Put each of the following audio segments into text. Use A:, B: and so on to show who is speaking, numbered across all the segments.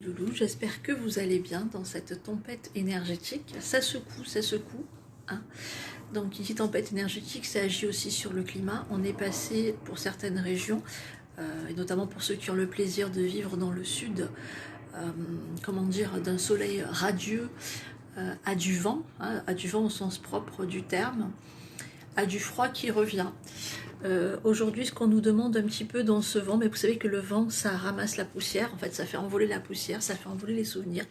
A: Loulou, j'espère que vous allez bien dans cette tempête énergétique. Ça secoue. Hein. Donc ici, tempête énergétique, ça agit aussi sur le climat. On est passé pour certaines régions, et notamment pour ceux qui ont le plaisir de vivre dans le sud, comment dire, d'un soleil radieux à du vent, hein, à du vent au sens propre du terme, à du froid qui revient. Aujourd'hui, ce qu'on nous demande un petit peu dans ce vent, mais vous savez que le vent, ça ramasse la poussière, en fait, ça fait envoler la poussière, ça fait envoler les souvenirs.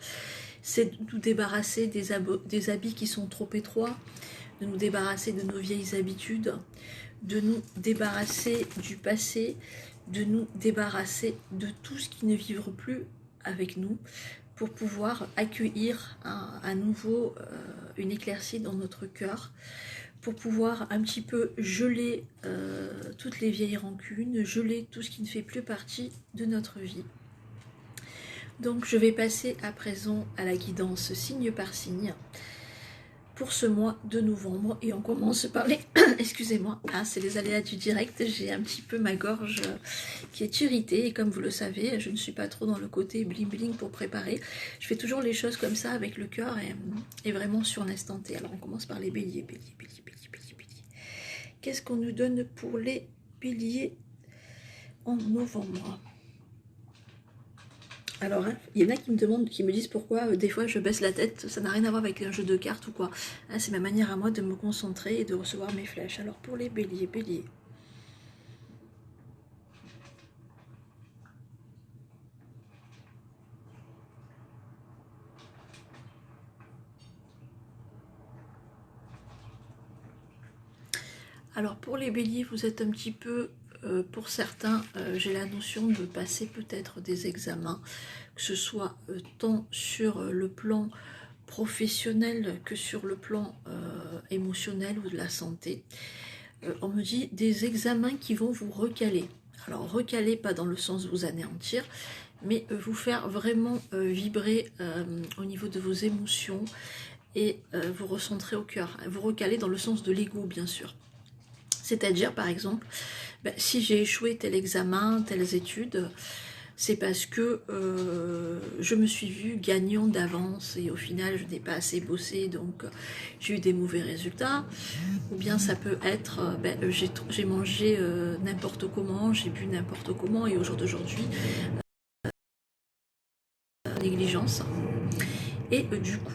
A: C'est de nous débarrasser des habits qui sont trop étroits, de nous débarrasser de nos vieilles habitudes, de nous débarrasser du passé, de nous débarrasser de tout ce qui ne vivra plus avec nous, pour pouvoir accueillir à nouveau une éclaircie dans notre cœur, pour pouvoir un petit peu geler toutes les vieilles rancunes, geler tout ce qui ne fait plus partie de notre vie. Donc je vais passer à présent à la guidance signe par signe pour ce mois de novembre et on commence par les... Excusez-moi, hein, c'est les aléas du direct, j'ai un petit peu ma gorge qui est irritée et comme vous le savez, je ne suis pas trop dans le côté bling bling pour préparer. Je fais toujours les choses comme ça avec le cœur et vraiment sur l'instant T. Alors on commence par les béliers, béliers. Qu'est-ce qu'on nous donne pour les béliers en novembre? Alors, hein, il y en a qui me demandent, qui me disent pourquoi des fois je baisse la tête, ça n'a rien à voir avec un jeu de cartes ou quoi. Hein, c'est ma manière à moi de me concentrer et de recevoir mes flèches. Alors pour les béliers, béliers. Alors pour les béliers, vous êtes un petit peu, pour certains, j'ai la notion de passer peut-être des examens, que ce soit tant sur le plan professionnel que sur le plan émotionnel ou de la santé. On me dit des examens qui vont vous recaler. Alors recaler pas dans le sens vous anéantir, mais vous faire vraiment vibrer au niveau de vos émotions et vous recentrer au cœur. Vous recaler dans le sens de l'ego bien sûr. C'est-à-dire par exemple, si j'ai échoué tel examen, telles études, c'est parce que je me suis vue gagnant d'avance et au final je n'ai pas assez bossé, donc j'ai eu des mauvais résultats. Ou bien ça peut être, j'ai mangé n'importe comment, j'ai bu n'importe comment et au jour d'aujourd'hui, négligence. Et du coup,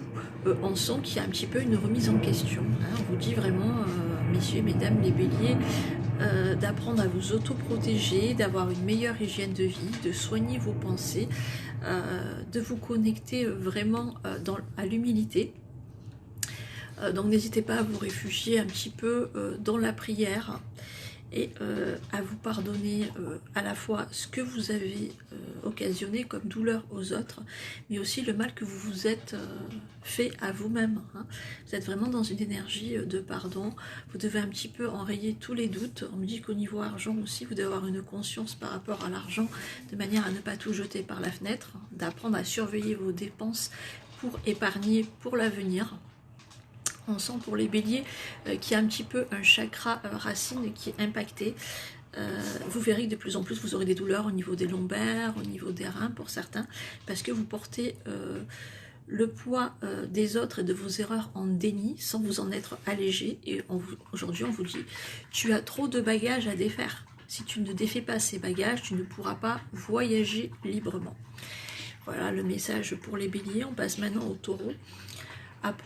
A: on sent qu'il y a un petit peu une remise en question. Hein. On vous dit vraiment, messieurs et mesdames les béliers, d'apprendre à vous autoprotéger, d'avoir une meilleure hygiène de vie, de soigner vos pensées, de vous connecter vraiment à l'humilité. Donc n'hésitez pas à vous réfugier un petit peu dans la prière et à vous pardonner à la fois ce que vous avez occasionné comme douleur aux autres, mais aussi le mal que vous vous êtes fait à vous-même. Hein. Vous êtes vraiment dans une énergie de pardon, vous devez un petit peu enrayer tous les doutes. On me dit qu'au niveau argent aussi, vous devez avoir une conscience par rapport à l'argent, de manière à ne pas tout jeter par la fenêtre, d'apprendre à surveiller vos dépenses pour épargner pour l'avenir. On sent pour les béliers qu'il y a un petit peu un chakra racine qui est impacté. Vous verrez que de plus en plus vous aurez des douleurs au niveau des lombaires, au niveau des reins pour certains, parce que vous portez le poids des autres et de vos erreurs en déni sans vous en être allégé. Et aujourd'hui on vous dit, tu as trop de bagages à défaire. Si tu ne défais pas ces bagages, tu ne pourras pas voyager librement. Voilà le message pour les béliers. On passe maintenant au taureau.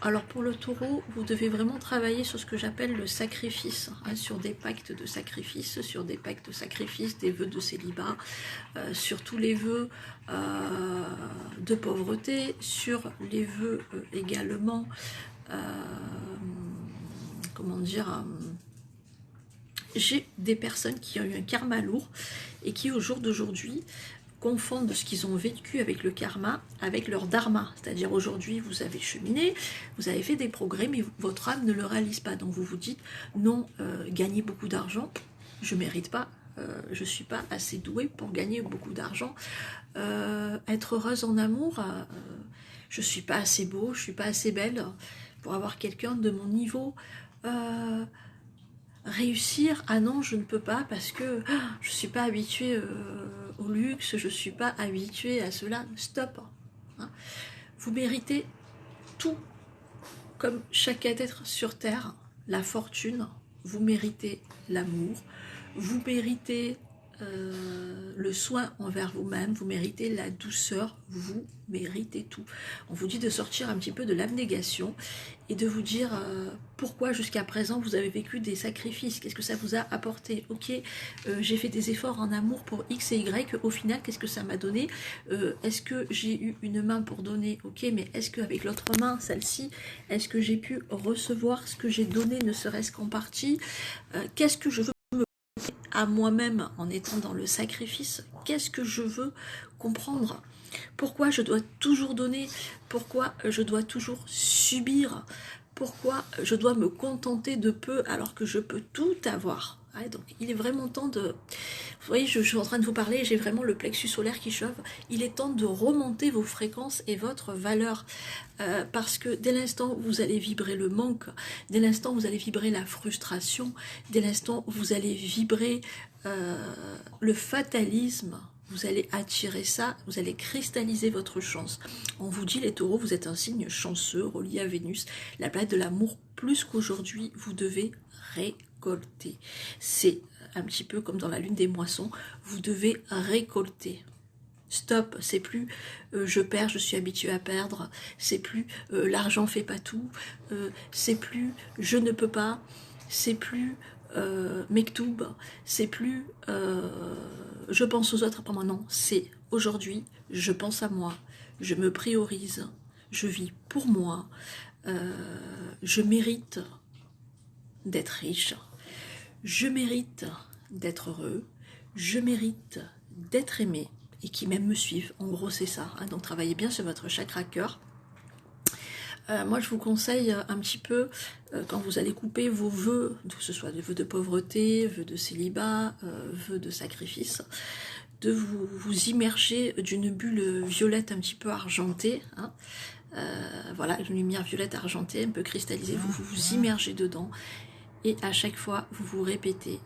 A: Alors pour le taureau, vous devez vraiment travailler sur ce que j'appelle le sacrifice, hein, sur des pactes de sacrifice, des vœux de célibat, sur tous les vœux de pauvreté, sur les vœux également, comment dire, j'ai des personnes qui ont eu un karma lourd et qui au jour d'aujourd'hui confondent ce qu'ils ont vécu avec le karma avec leur dharma, c'est-à-dire aujourd'hui vous avez cheminé, vous avez fait des progrès, mais votre âme ne le réalise pas, donc vous vous dites non, gagner beaucoup d'argent, je mérite pas, je suis pas assez douée pour gagner beaucoup d'argent, être heureuse en amour, je suis pas assez beau, je suis pas assez belle pour avoir quelqu'un de mon niveau, réussir, ah non, je ne peux pas parce que je ne suis pas habituée au luxe, je ne suis pas habituée à cela. Stop. Hein. Vous méritez tout, comme chaque être sur Terre, la fortune, vous méritez l'amour, vous méritez le soin envers vous-même, vous méritez la douceur, vous méritez tout. On vous dit de sortir un petit peu de l'abnégation et de vous dire pourquoi jusqu'à présent vous avez vécu des sacrifices, qu'est-ce que ça vous a apporté. Ok, j'ai fait des efforts en amour pour X et Y, au final qu'est-ce que ça m'a donné, est-ce que j'ai eu une main pour donner, ok, mais est-ce qu'avec l'autre main, celle-ci, est-ce que j'ai pu recevoir ce que j'ai donné, ne serait-ce qu'en partie, qu'est-ce que je veux à moi-même en étant dans le sacrifice, qu'est-ce que je veux comprendre, pourquoi je dois toujours donner, pourquoi je dois toujours subir, pourquoi je dois me contenter de peu alors que je peux tout avoir. Ouais, donc il est vraiment temps de... Vous voyez, je suis en train de vous parler, j'ai vraiment le plexus solaire qui chauffe. Il est temps de remonter vos fréquences et votre valeur. Parce que dès l'instant où vous allez vibrer le manque, dès l'instant où vous allez vibrer la frustration, dès l'instant où vous allez vibrer le fatalisme, vous allez attirer ça, vous allez cristalliser votre chance. On vous dit les taureaux, vous êtes un signe chanceux, relié à Vénus, la planète de l'amour, plus qu'aujourd'hui, vous devez récolter. C'est un petit peu comme dans la lune des moissons, vous devez récolter. Stop, c'est plus je perds, je suis habitué à perdre, c'est plus l'argent fait pas tout, c'est plus je ne peux pas, c'est plus Mektoub, c'est plus je pense aux autres, après moi, non, c'est aujourd'hui, je pense à moi, je me priorise, je vis pour moi, je mérite d'être riche, je mérite d'être heureux, je mérite d'être aimé, et qui même me suivent. En gros, c'est ça. Hein. Donc, travaillez bien sur votre chakra cœur. Moi, je vous conseille un petit peu, quand vous allez couper vos vœux, que ce soit des vœux de pauvreté, vœux de célibat, vœux de sacrifice, de vous immerger d'une bulle violette un petit peu argentée. Hein. Voilà, une lumière violette argentée, un peu cristallisée. Vous immergez dedans. Et à chaque fois, vous vous répétez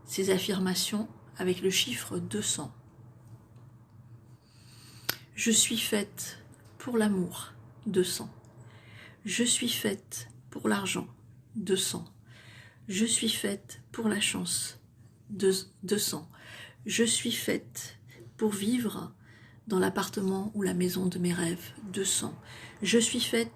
A: ces affirmations avec le chiffre 200. Je suis faite pour l'amour, 200. Je suis faite pour l'argent, 200. Je suis faite pour la chance, 200. Je suis faite pour vivre dans l'appartement ou la maison de mes rêves, 200. Je suis faite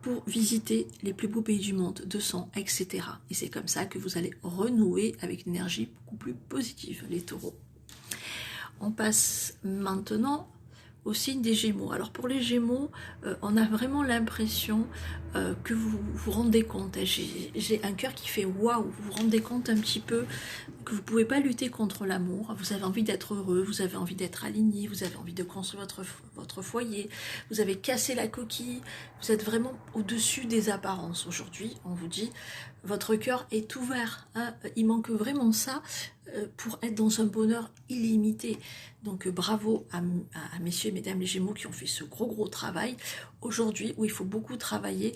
A: pour visiter les plus beaux pays du monde, 200, etc. Et c'est comme ça que vous allez renouer avec une énergie beaucoup plus positive, les taureaux. On passe maintenant au signe des Gémeaux. Alors pour les Gémeaux, on a vraiment l'impression que vous vous rendez compte. J'ai un cœur qui fait waouh, vous vous rendez compte un petit peu que vous ne pouvez pas lutter contre l'amour. Vous avez envie d'être heureux, vous avez envie d'être aligné, vous avez envie de construire votre foyer, vous avez cassé la coquille, vous êtes vraiment au-dessus des apparences. Aujourd'hui, on vous dit, votre cœur est ouvert. Hein. Il manque vraiment ça pour être dans un bonheur illimité. Donc bravo à messieurs et mesdames les Gémeaux qui ont fait ce gros travail. Aujourd'hui, où il faut beaucoup travailler,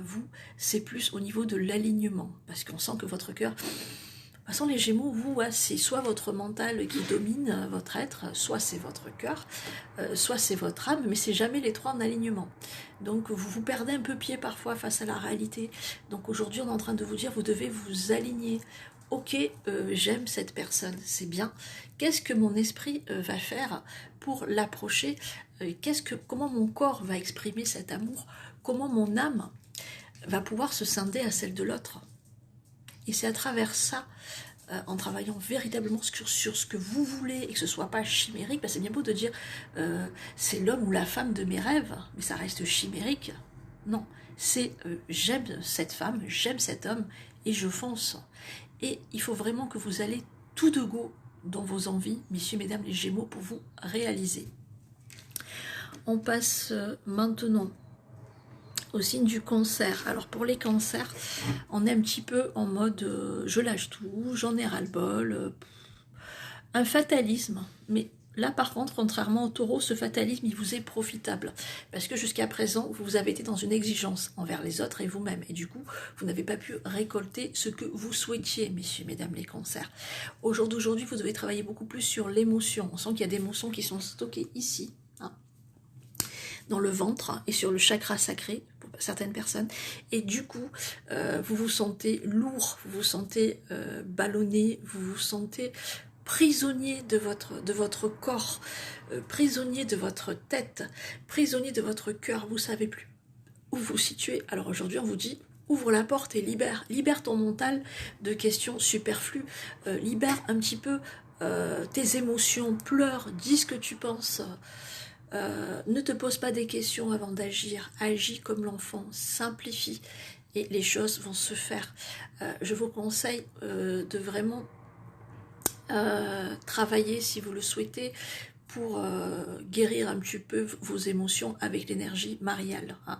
A: vous, c'est plus au niveau de l'alignement. Parce qu'on sent que votre cœur... De toute façon, les Gémeaux, vous, c'est soit votre mental qui domine votre être, soit c'est votre cœur, soit c'est votre âme, mais c'est jamais les trois en alignement. Donc vous vous perdez un peu pied parfois face à la réalité. Donc aujourd'hui, on est en train de vous dire, vous devez vous aligner. Ok, j'aime cette personne, c'est bien. Qu'est-ce que mon esprit va faire pour l'approcher? Comment mon corps va exprimer cet amour? Comment mon âme va pouvoir se scinder à celle de l'autre? Et c'est à travers ça, en travaillant véritablement sur ce que vous voulez, et que ce ne soit pas chimérique, parce que c'est bien beau de dire c'est l'homme ou la femme de mes rêves, mais ça reste chimérique. Non, c'est j'aime cette femme, j'aime cet homme, et je fonce. Et il faut vraiment que vous allez tout de go dans vos envies, messieurs, mesdames les Gémeaux, pour vous réaliser. On passe maintenant au signe du Cancer. Alors pour les cancers, on est un petit peu en mode je lâche tout, j'en ai ras-le-bol, un fatalisme, mais Là, par contre, contrairement au taureau, ce fatalisme, il vous est profitable. Parce que jusqu'à présent, vous avez été dans une exigence envers les autres et vous-même. Et du coup, vous n'avez pas pu récolter ce que vous souhaitiez, messieurs, mesdames les cancers. Au jour d'aujourd'hui, vous devez travailler beaucoup plus sur l'émotion. On sent qu'il y a des émotions qui sont stockées ici, hein, dans le ventre et sur le chakra sacré, pour certaines personnes. Et du coup, vous vous sentez lourd, vous vous sentez ballonné, vous vous sentez prisonnier de votre corps, prisonnier de votre tête, prisonnier de votre cœur, vous ne savez plus où vous situez. Alors aujourd'hui, on vous dit, ouvre la porte et libère ton mental de questions superflues, libère un petit peu tes émotions, pleure, dis ce que tu penses, ne te pose pas des questions avant d'agir, agis comme l'enfant, simplifie, et les choses vont se faire. Je vous conseille de vraiment travailler, si vous le souhaitez, pour guérir un petit peu vos émotions avec l'énergie mariale. Hein.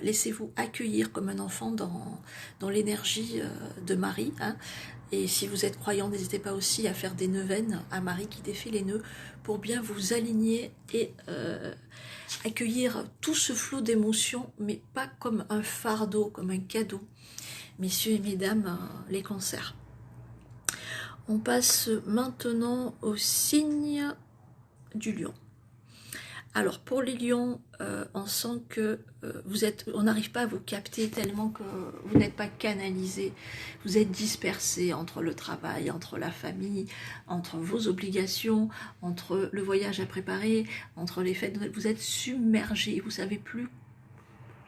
A: Laissez-vous accueillir comme un enfant dans l'énergie de Marie. Hein. Et si vous êtes croyant, n'hésitez pas aussi à faire des neuvaines à Marie qui défie les nœuds pour bien vous aligner et accueillir tout ce flot d'émotions, mais pas comme un fardeau, comme un cadeau. Messieurs et mesdames, les cancers. On passe maintenant au signe du lion. Alors pour les lions, on sent que on n'arrive pas à vous capter tellement que vous n'êtes pas canalisé, vous êtes dispersé entre le travail, entre la famille, entre vos obligations, entre le voyage à préparer, entre les fêtes, vous êtes submergé, vous ne savez plus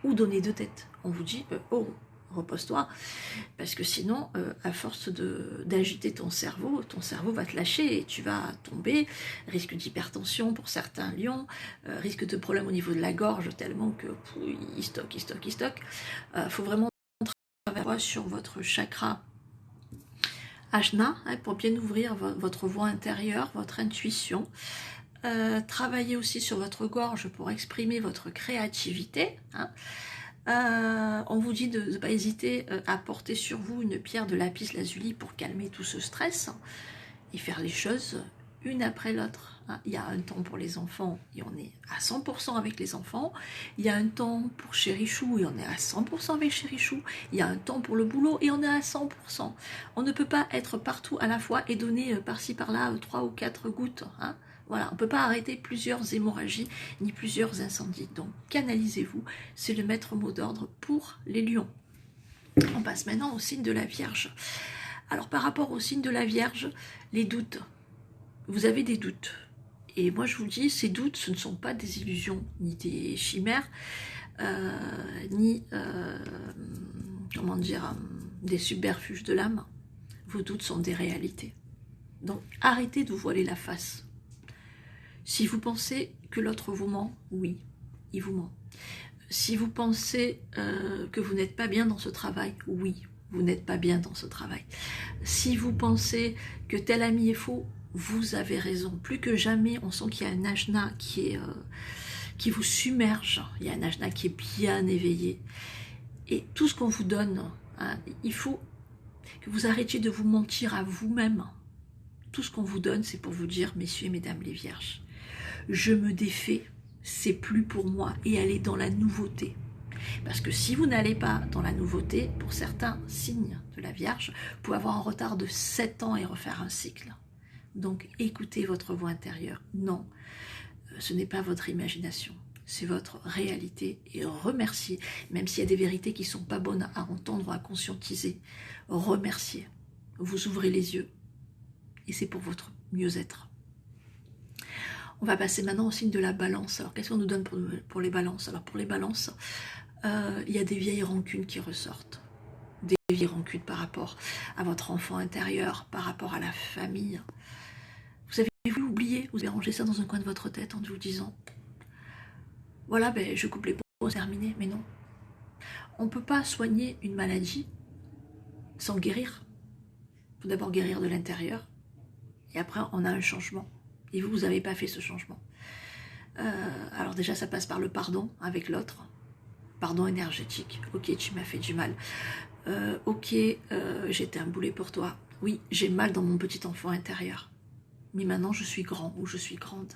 A: où donner de tête. On vous dit, oh, repose-toi, parce que sinon, à force d'agiter ton cerveau va te lâcher et tu vas tomber, risque d'hypertension pour certains lions, risque de problème au niveau de la gorge, tellement que il stocke. Faut vraiment travailler sur votre chakra Ajna, hein, pour bien ouvrir votre voix intérieure, votre intuition. Travailler aussi sur votre gorge pour exprimer votre créativité, hein. On vous dit de ne pas hésiter à porter sur vous une pierre de lapis lazuli pour calmer tout ce stress et faire les choses une après l'autre. Hein. Il y a un temps pour les enfants et on est à 100% avec les enfants. Il y a un temps pour Chérichou et on est à 100% avec Chérichou. Il y a un temps pour le boulot et on est à 100%. On ne peut pas être partout à la fois et donner par-ci par-là 3 ou 4 gouttes. Hein. Voilà, on ne peut pas arrêter plusieurs hémorragies ni plusieurs incendies. Donc, canalisez-vous, c'est le maître mot d'ordre pour les lions. On passe maintenant au signe de la Vierge. Alors, par rapport au signe de la Vierge, les doutes. Vous avez des doutes. Et moi, je vous dis, ces doutes, ce ne sont pas des illusions, ni des chimères, ni, comment dire, des subterfuges de l'âme. Vos doutes sont des réalités. Donc, arrêtez de vous voiler la face. Si vous pensez que l'autre vous ment, oui, il vous ment. Si vous pensez que vous n'êtes pas bien dans ce travail, oui, vous n'êtes pas bien dans ce travail. Si vous pensez que tel ami est faux, vous avez raison. Plus que jamais, on sent qu'il y a un ajna qui vous submerge. Il y a un ajna qui est bien éveillé. Et tout ce qu'on vous donne, hein, il faut que vous arrêtiez de vous mentir à vous-même. Tout ce qu'on vous donne, c'est pour vous dire, messieurs et mesdames les vierges, je me défais, c'est plus pour moi, et allez dans la nouveauté. Parce que si vous n'allez pas dans la nouveauté, pour certains signes de la Vierge, vous pouvez avoir un retard de 7 ans et refaire un cycle. Donc écoutez votre voix intérieure. Non, ce n'est pas votre imagination, c'est votre réalité. Et remerciez, même s'il y a des vérités qui ne sont pas bonnes à entendre ou à conscientiser, remerciez. Vous ouvrez les yeux et c'est pour votre mieux-être. On va passer maintenant au signe de la balance. Alors, qu'est-ce qu'on nous donne pour les balances? Alors, pour les balances, il y a des vieilles rancunes qui ressortent. Des vieilles rancunes par rapport à votre enfant intérieur, par rapport à la famille. Vous avez voulu oublier, vous avez rangé ça dans un coin de votre tête en vous disant « Voilà, ben, je coupe les ponts, c'est terminé. » Mais non. On ne peut pas soigner une maladie sans guérir. Il faut d'abord guérir de l'intérieur. Et après, on a un changement. Et vous n'avez pas fait ce changement. Alors déjà, ça passe par le pardon avec l'autre. Pardon énergétique. Ok, tu m'as fait du mal. Ok, j'étais un boulet pour toi. Oui, j'ai mal dans mon petit enfant intérieur. mais maintenant je suis grand ou je suis grande.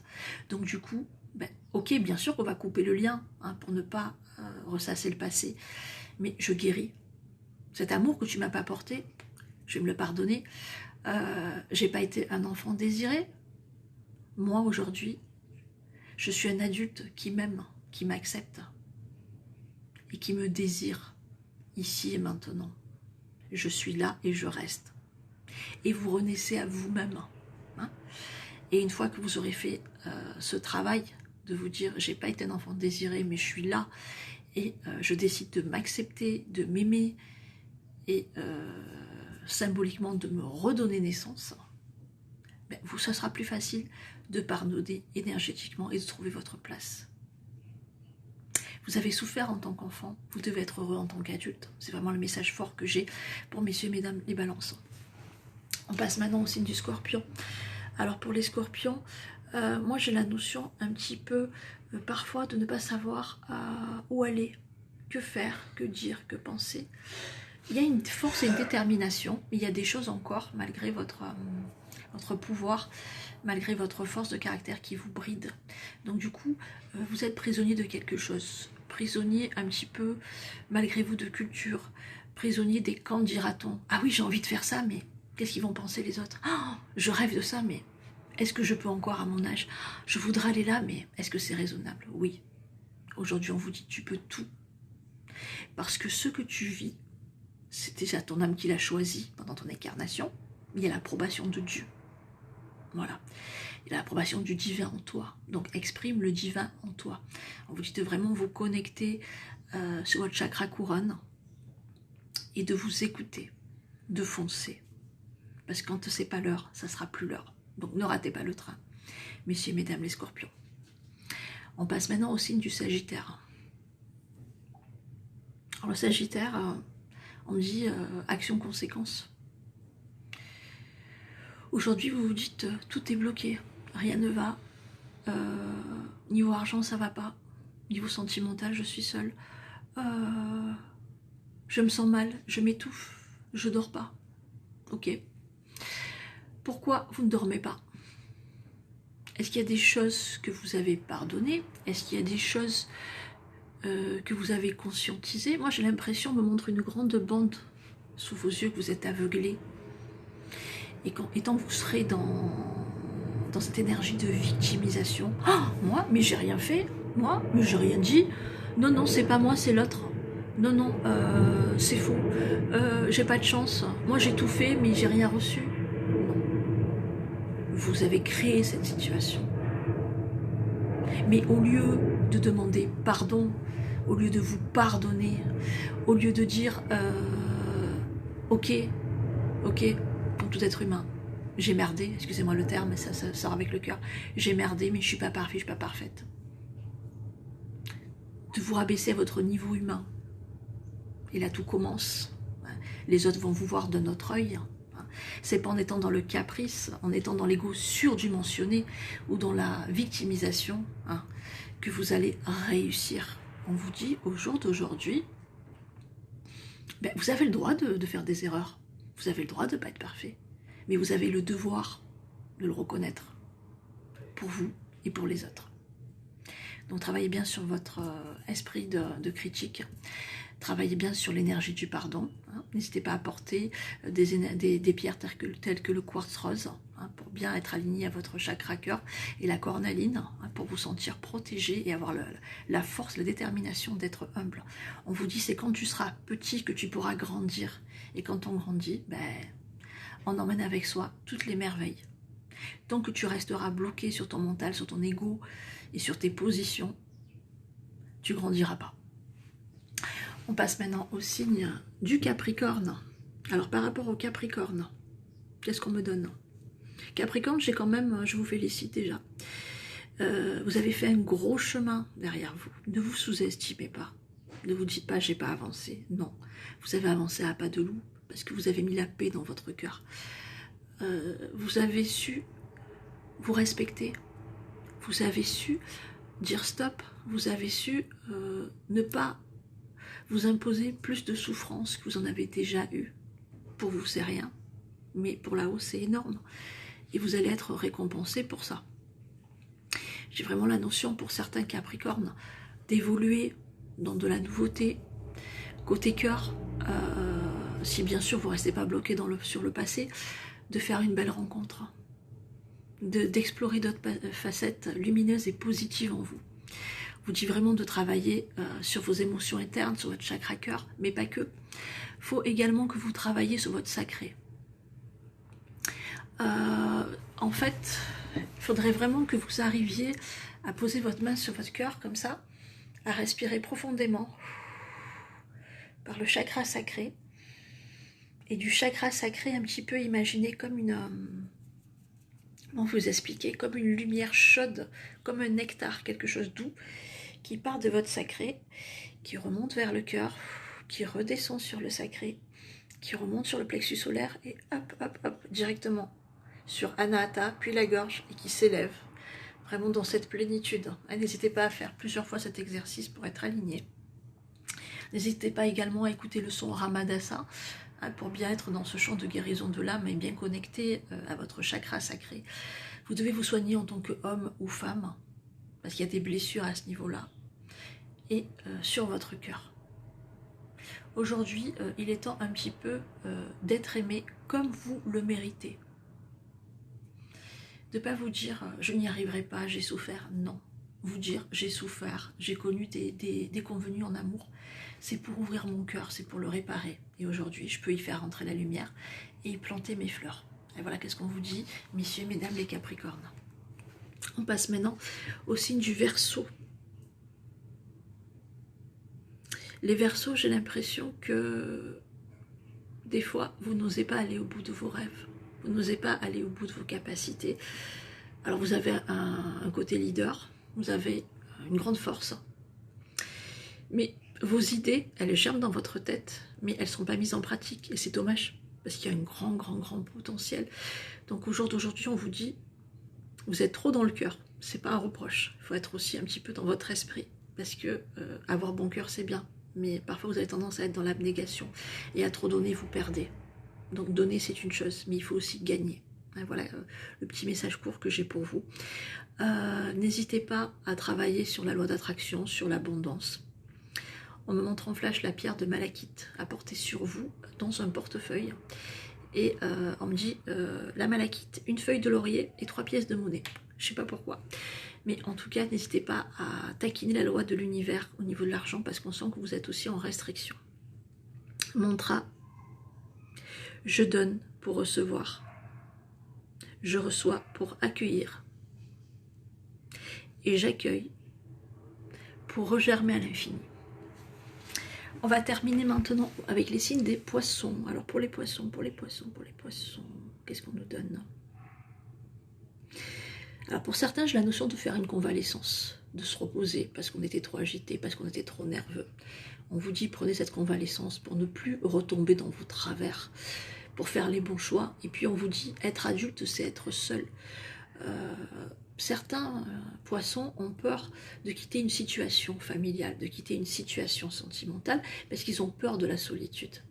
A: Donc du coup, ben, ok, bien sûr qu'on va couper le lien hein, pour ne pas ressasser le passé, mais je guéris. Cet amour que tu m'as pas porté, je vais me le pardonner. J'ai pas été un enfant désiré. Moi aujourd'hui, je suis un adulte qui m'aime, qui m'accepte et qui me désire ici et maintenant. Je suis là et je reste. Et vous renaissez à vous-même. Hein. Et une fois que vous aurez fait ce travail de vous dire j'ai pas été un enfant désiré mais je suis là et je décide de m'accepter, de m'aimer et symboliquement de me redonner naissance, ben, vous, ça sera plus facile de pardonner énergétiquement et de trouver votre place. Vous avez souffert en tant qu'enfant, vous devez être heureux en tant qu'adulte. C'est vraiment le message fort que j'ai pour messieurs et mesdames les balances. On passe maintenant au signe du scorpion. Alors pour les scorpions, moi j'ai la notion un petit peu parfois de ne pas savoir où aller, que faire, que dire, que penser. Il y a une force et une détermination, mais il y a des choses encore, malgré votre pouvoir, malgré votre force de caractère qui vous bride. Donc du coup, vous êtes prisonnier de quelque chose, prisonnier un petit peu, malgré vous, de culture, prisonnier des camps dira-t-on. Ah oui, j'ai envie de faire ça, mais qu'est-ce qu'ils vont penser les autres? Oh, je rêve de ça, mais est-ce que je peux encore à mon âge? Je voudrais aller là, mais est-ce que c'est raisonnable? Oui. Aujourd'hui, on vous dit, tu peux tout. Parce que ce que tu vis, c'est déjà ton âme qui l'a choisi pendant ton incarnation. Il y a l'approbation de Dieu. Voilà. Il y a l'approbation du divin en toi. Donc exprime le divin en toi. On vous dit de vraiment vous connecter sur votre chakra couronne et de vous écouter, de foncer. Parce que quand c'est pas l'heure, ça sera plus l'heure. Donc ne ratez pas le train. Messieurs et mesdames les scorpions. On passe maintenant au signe du Sagittaire. Alors le Sagittaire, on dit action-conséquence. Aujourd'hui, vous vous dites, tout est bloqué, rien ne va. Niveau argent, ça va pas. Niveau sentimental, je suis seule. Je me sens mal, je m'étouffe, je dors pas. Ok. Pourquoi vous ne dormez pas? Est-ce qu'il y a des choses que vous avez pardonnées? Est-ce qu'il y a des choses que vous avez conscientisées? Moi, j'ai l'impression, on me montre une grande bande sous vos yeux, que vous êtes aveuglés. Et tant que vous serez dans cette énergie de victimisation, oh, moi, mais j'ai rien fait, moi, mais j'ai rien dit, non, non, c'est pas moi, c'est l'autre, non, non, c'est faux, j'ai pas de chance, moi j'ai tout fait, mais j'ai rien reçu. Non. Vous avez créé cette situation. Mais au lieu de demander pardon, au lieu de vous pardonner, au lieu de dire ok, pour tout être humain, j'ai merdé, excusez-moi le terme, mais ça sort avec le cœur, j'ai merdé, mais je suis pas parfaite, je suis pas parfaite. De vous rabaisser à votre niveau humain. Et là tout commence. Les autres vont vous voir d'un autre œil. C'est pas en étant dans le caprice, en étant dans l'ego surdimensionné ou dans la victimisation que vous allez réussir. On vous dit au jour d'aujourd'hui, ben, vous avez le droit de faire des erreurs. Vous avez le droit de ne pas être parfait. Mais vous avez le devoir de le reconnaître. Pour vous et pour les autres. Donc travaillez bien sur votre esprit de critique. Travaillez bien sur l'énergie du pardon. N'hésitez pas à porter des pierres telles que le quartz rose pour bien être aligné à votre chakra cœur et la cornaline pour vous sentir protégé et avoir la force, la détermination d'être humble. On vous dit c'est quand tu seras petit que tu pourras grandir. Et quand on grandit, ben, on emmène avec soi toutes les merveilles. Tant que tu resteras bloqué sur ton mental, sur ton ego et sur tes positions, tu grandiras pas. On passe maintenant au signe du Capricorne. Alors par rapport au Capricorne, qu'est-ce qu'on me donne? Capricorne, j'ai quand même, je vous félicite déjà. Vous avez fait un gros chemin derrière vous. Ne vous sous-estimez pas. Ne vous dites pas j'ai pas avancé. Non, vous avez avancé à pas de loup parce que vous avez mis la paix dans votre cœur. Vous avez su vous respecter. Vous avez su dire stop. Vous avez su ne pas vous imposer plus de souffrance que vous en avez déjà eu. Pour vous, c'est rien, mais pour là-haut, c'est énorme. et vous allez être récompensé pour ça. J'ai vraiment la notion pour certains Capricornes d'évoluer dans de la nouveauté. Côté cœur, si bien sûr vous ne restez pas bloqué sur le passé, de faire une belle rencontre, d'explorer d'autres facettes lumineuses et positives en vous. Vous dit vraiment de travailler sur vos émotions internes, sur votre chakra cœur, mais pas que. Il faut également que vous travailliez sur votre sacré. En fait, il faudrait vraiment que vous arriviez à poser votre main sur votre cœur comme ça, à respirer profondément par le chakra sacré. Et du chakra sacré, un petit peu imaginer comme une... comment vous expliquer? Comme une lumière chaude, comme un nectar, quelque chose doux, qui part de votre sacré, qui remonte vers le cœur, qui redescend sur le sacré, qui remonte sur le plexus solaire, et hop, hop, hop, directement sur Anahata, puis la gorge, et qui s'élève, vraiment dans cette plénitude. N'hésitez pas à faire plusieurs fois cet exercice pour être aligné. N'hésitez pas également à écouter le son Ramadasa, pour bien être dans ce champ de guérison de l'âme et bien connecté à votre chakra sacré. Vous devez vous soigner en tant qu'homme ou femme, parce qu'il y a des blessures à ce niveau-là, et sur votre cœur. Aujourd'hui, il est temps un petit peu d'être aimé comme vous le méritez. De ne pas vous dire « je n'y arriverai pas, j'ai souffert ». Non. Vous dire « j'ai souffert, j'ai connu des déconvenus en amour ». C'est pour ouvrir mon cœur, c'est pour le réparer. Et aujourd'hui, je peux y faire entrer la lumière et y planter mes fleurs. Et voilà, qu'est-ce qu'on vous dit, messieurs, mesdames les Capricornes. On passe maintenant au signe du Verseau. Les Verseaux, j'ai l'impression que des fois, vous n'osez pas aller au bout de vos rêves. Vous n'osez pas aller au bout de vos capacités. Alors vous avez un côté leader, vous avez une grande force. Mais vos idées, elles germent dans votre tête, mais elles ne sont pas mises en pratique. Et c'est dommage, parce qu'il y a un grand potentiel. Donc au jour d'aujourd'hui, on vous dit, vous êtes trop dans le cœur. C'est pas un reproche. Il faut être aussi un petit peu dans votre esprit. Parce que avoir bon cœur, c'est bien. Mais parfois, vous avez tendance à être dans l'abnégation. Et à trop donner, vous perdez. Donc donner, c'est une chose, mais il faut aussi gagner. Et voilà le petit message court que j'ai pour vous. N'hésitez pas à travailler sur la loi d'attraction, sur l'abondance. On me montre en flash la pierre de malachite à porter sur vous dans un portefeuille. Et on me dit la malachite, une feuille de laurier et 3 pièces de monnaie. Je ne sais pas pourquoi. Mais en tout cas, n'hésitez pas à taquiner la loi de l'univers au niveau de l'argent parce qu'on sent que vous êtes aussi en restriction. Mantra. Je donne pour recevoir. Je reçois pour accueillir. Et j'accueille pour regermer à l'infini. On va terminer maintenant avec les signes des poissons. Alors pour les poissons, qu'est-ce qu'on nous donne? Alors pour certains, j'ai la notion de faire une convalescence, de se reposer parce qu'on était trop agité, parce qu'on était trop nerveux. On vous dit prenez cette convalescence pour ne plus retomber dans vos travers, pour faire les bons choix. Et puis on vous dit être adulte, c'est être seul. Certains poissons ont peur de quitter une situation familiale, de quitter une situation sentimentale, parce qu'ils ont peur de la solitude.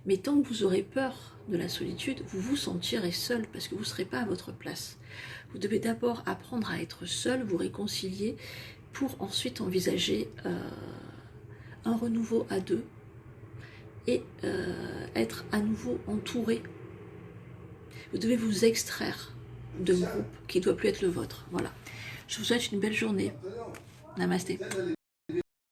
A: Mais tant que vous aurez peur de la solitude, vous vous sentirez seul, parce que vous ne serez pas à votre place. Vous devez d'abord apprendre à être seul, vous réconcilier, pour ensuite envisager un renouveau à deux, et être à nouveau entouré. Vous devez vous extraire d'un groupe qui ne doit plus être le vôtre. Voilà. Je vous souhaite une belle journée. Namasté.